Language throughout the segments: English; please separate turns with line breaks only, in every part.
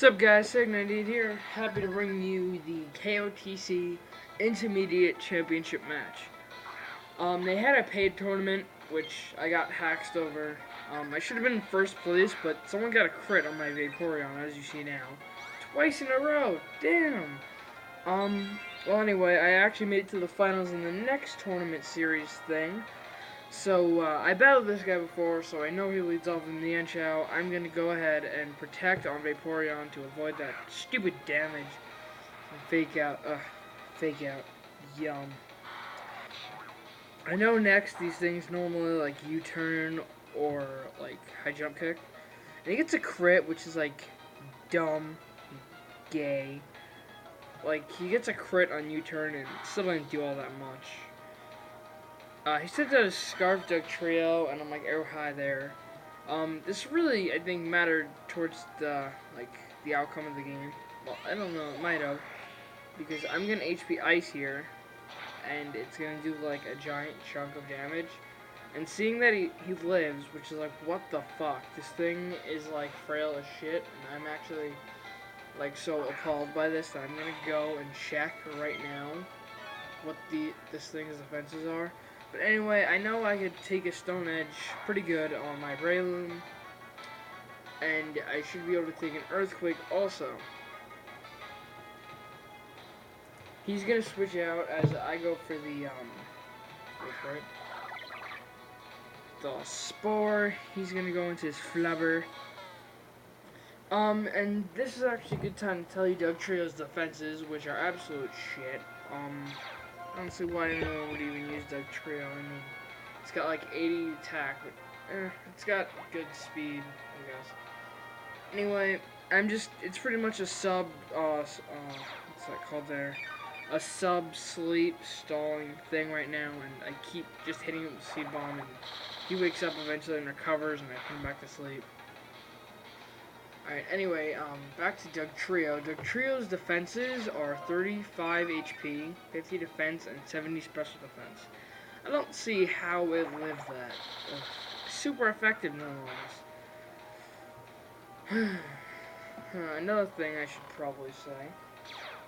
What's up guys, Syduck98 here, happy to bring you the Kotc Intermediate Championship match. They had a paid tournament, which I got haxed over. I should have been in first place, but someone got a crit on my Vaporeon, as you see now. Twice in a row, damn! Well anyway, I actually made it to the finals in the next tournament series thing. So, I battled this guy before, so I know he leads off in the Enchao. I'm going to go ahead and protect on Vaporeon to avoid that stupid damage. And fake out. Yum. I know next these things normally like U-turn or like high jump kick. And he gets a crit, which is like dumb, gay. Like, he gets a crit on U-turn and still doesn't do all that much. He sent out a Scarf Duck Trio, and I'm like, arrow high there. This really, I think, mattered towards the outcome of the game. Well, I don't know, it might have. Because I'm gonna HP Ice here, and it's gonna do, like, a giant chunk of damage. And seeing that he lives, which is like, what the fuck? This thing is, like, frail as shit, and I'm actually, like, so appalled by this that I'm gonna go and check right now what this thing's defenses are. But anyway, I know I could take a Stone Edge pretty good on my Breloom, and I should be able to take an Earthquake also. He's gonna switch out as I go for the the Spore. He's gonna go into his Flubber. And this is actually a good time to tell you Dugtrio's defenses, which are absolute shit. I don't see why anyone would even use Dugtrio. I mean, it's got like 80 attack, but it's got good speed, I guess. Anyway, it's pretty much a sub, what's that called there? A sub-sleep stalling thing right now, and I keep just hitting him with Seed Bomb, and he wakes up eventually and recovers, and I put him back to sleep. Alright, anyway, back to Dugtrio. Dugtrio's defenses are 35 HP, 50 defense, and 70 special defense. I don't see how it lived that. Ugh. Super effective nonetheless. Another thing I should probably say.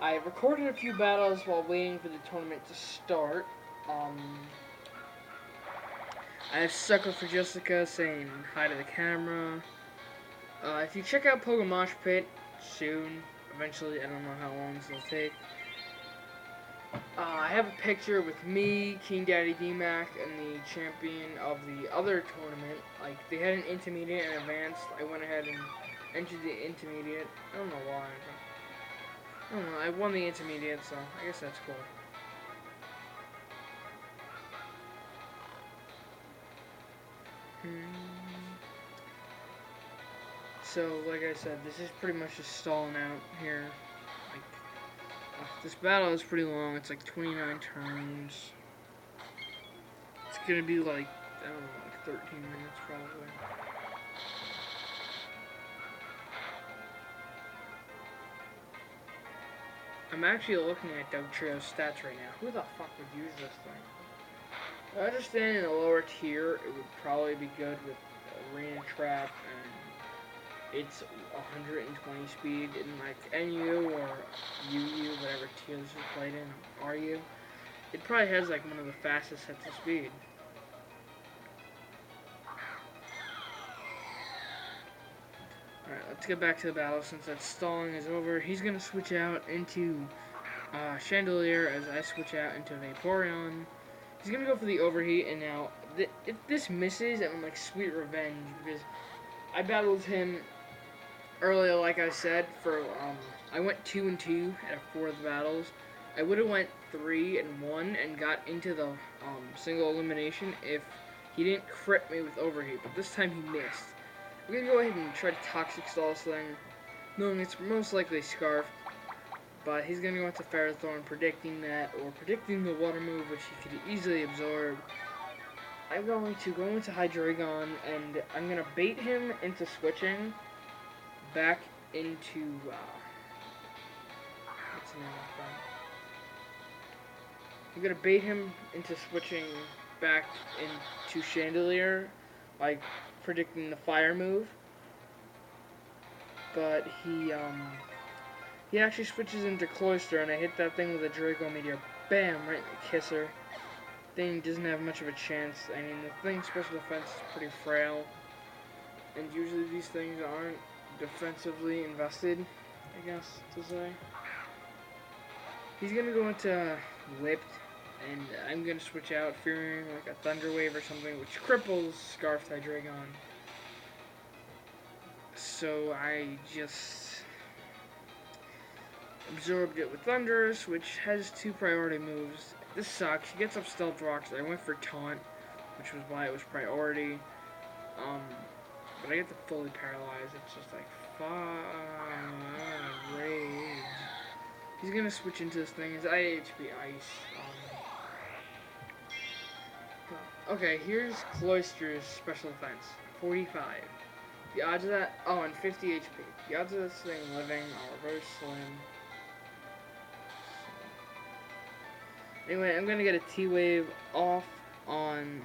I recorded a few battles while waiting for the tournament to start. I have Sucker for Jessica saying hi to the camera. If you check out Pokemosh Pit soon, eventually, I don't know how long this will take. I have a picture with me, King Daddy D-Mac, and the champion of the other tournament. Like, they had an intermediate and advanced. I went ahead and entered the intermediate. I don't know why. I don't know. I won the intermediate, so I guess that's cool. So, like I said, this is pretty much just stalling out here. Like, this battle is pretty long. It's like 29 turns. It's gonna be like, I don't know, like 13 minutes probably. I'm actually looking at Dugtrio's stats right now. Who the fuck would use this thing? I understand in a lower tier, it would probably be good with Arena Trap and it's 120 speed in like NU or UU, whatever tier this is played in, RU. It probably has like one of the fastest sets of speed. Alright, let's get back to the battle since that stalling is over. He's going to switch out into Chandelier as I switch out into Vaporeon. He's going to go for the Overheat, and now if this misses, I'm like sweet revenge because I battled him earlier, like I said, I went 2-2 at 4 of the battles. I would have went 3-1 and got into the single elimination if he didn't crit me with Overheat, but this time he missed. I'm gonna go ahead and try to Toxic Stall this thing, knowing it's most likely Scarf, but he's gonna go into Ferrothorn, predicting that, or predicting the Water move, which he could easily absorb. I'm going to go into Hydreigon, and I'm gonna bait him into switching back into, what's the name of that thing? I'm gonna bait him into switching back into Chandelier, like predicting the Fire move. but he actually switches into Cloister, and I hit that thing with a Draco Meteor. Bam! Right in the kisser. Thing doesn't have much of a chance. I mean, the thing's special defense is pretty frail, and usually these things aren't defensively invested, I guess to say. He's gonna go into Whipped, and I'm gonna switch out, fearing like a Thunder Wave or something, which cripples Scarf Tydragon. So I just absorbed it with Thunderous, which has 2 priority moves. This sucks. He gets up Stealth Rocks. I went for Taunt, which was why it was priority. But I get to fully paralyze. It's just like, rage. He's gonna switch into this thing. His IHP Ice. Okay, here's Cloister's special defense. 45. The odds of that, and 50 HP. The odds of this thing living are very slim. Anyway, I'm gonna get a T-Wave off on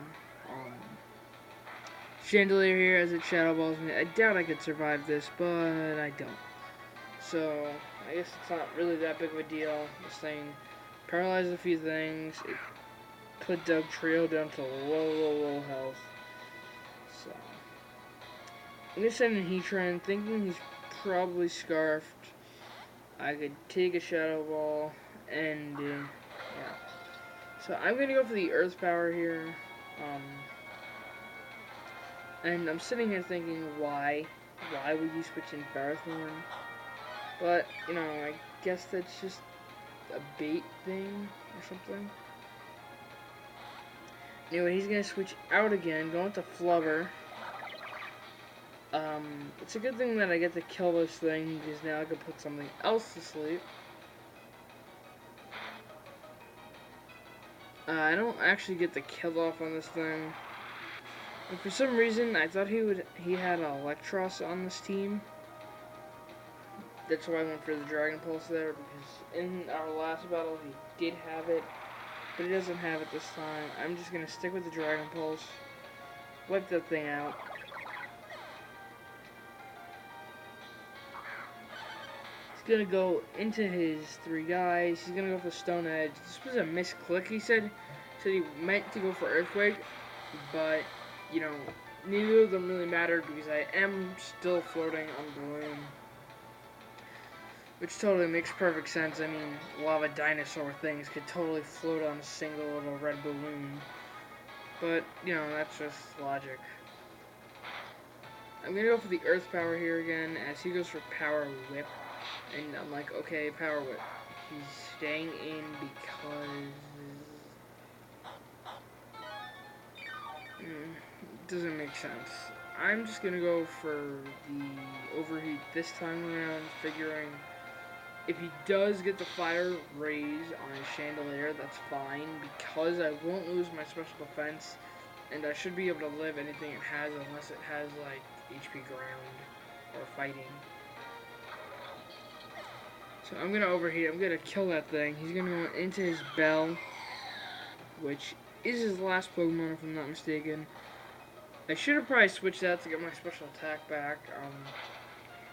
Chandelier here as it Shadow Balls me. I doubt I could survive this, but I don't. So, I guess it's not really that big of a deal. This thing paralyzes a few things. It put Dugtrio down to low health. So, I'm gonna send in Heatran, thinking he's probably Scarfed. I could take a Shadow Ball, and yeah. So I'm gonna go for the Earth Power here. And I'm sitting here thinking, why would you switch in Ferrothorn? But, you know, I guess that's just a bait thing or something. Anyway, he's gonna switch out again, going to Flubber. It's a good thing that I get to kill this thing, because now I can put something else to sleep. I don't actually get the kill off on this thing. And for some reason, I thought he had Electros on this team. That's why I went for the Dragon Pulse there, because in our last battle he did have it, but he doesn't have it this time. I'm just gonna stick with the Dragon Pulse, wipe that thing out. He's gonna go into his 3 guys. He's gonna go for Stone Edge. This was a misclick, he said. He meant to go for Earthquake, but, you know, neither of them really mattered because I am still floating on Balloon. Which totally makes perfect sense. I mean, lava dinosaur things could totally float on a single little red balloon. But, you know, that's just logic. I'm gonna go for the Earth Power here again, as he goes for Power Whip. And I'm like, okay, Power Whip. He's staying in because... doesn't make sense. I'm just gonna go for the Overheat this time around, figuring if he does get the Fire Raise on his Chandelier, that's fine, because I won't lose my special defense, and I should be able to live anything it has, unless it has, like, HP Ground or Fighting. So I'm gonna Overheat, I'm gonna kill that thing. He's gonna go into his Bell, which is his last Pokemon, if I'm not mistaken. I should have probably switched that to get my special attack back,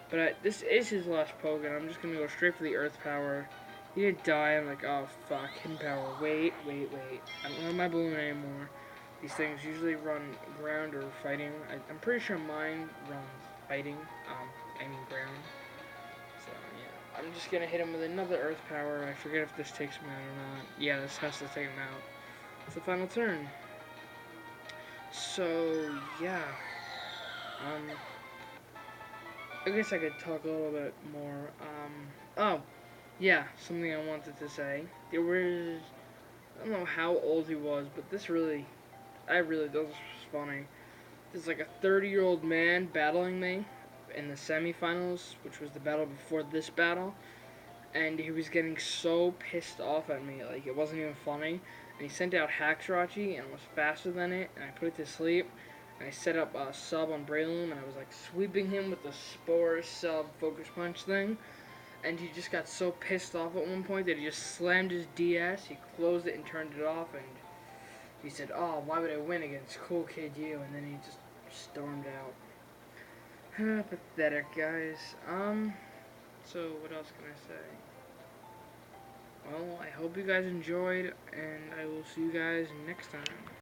but this is his last Pokemon. I'm just gonna go straight for the Earth Power. He didn't die. I'm like, oh fuck, Hidden Power. Wait. I don't have my Balloon anymore. These things usually run Ground or Fighting. I'm pretty sure mine runs Fighting. I mean Ground. So yeah, I'm just gonna hit him with another Earth Power. I forget if this takes him out or not. Yeah, this has to take him out. It's the final turn. So yeah. I guess I could talk a little bit more. Oh, yeah, something I wanted to say. There was, I don't know how old he was, but this really, thought this was funny. There's like a 30-year-old man battling me in the semifinals, which was the battle before this battle, and he was getting so pissed off at me, like it wasn't even funny, and he sent out Haxorachie and was faster than it, and I put it to sleep. And I set up a sub on Breloom, and I was like sweeping him with the Spore sub Focus Punch thing. And he just got so pissed off at one point that he just slammed his DS, he closed it and turned it off, and he said, oh, why would I win against Cool Kid you? And then he just stormed out. Pathetic, guys. So what else can I say? Well, I hope you guys enjoyed, and I will see you guys next time.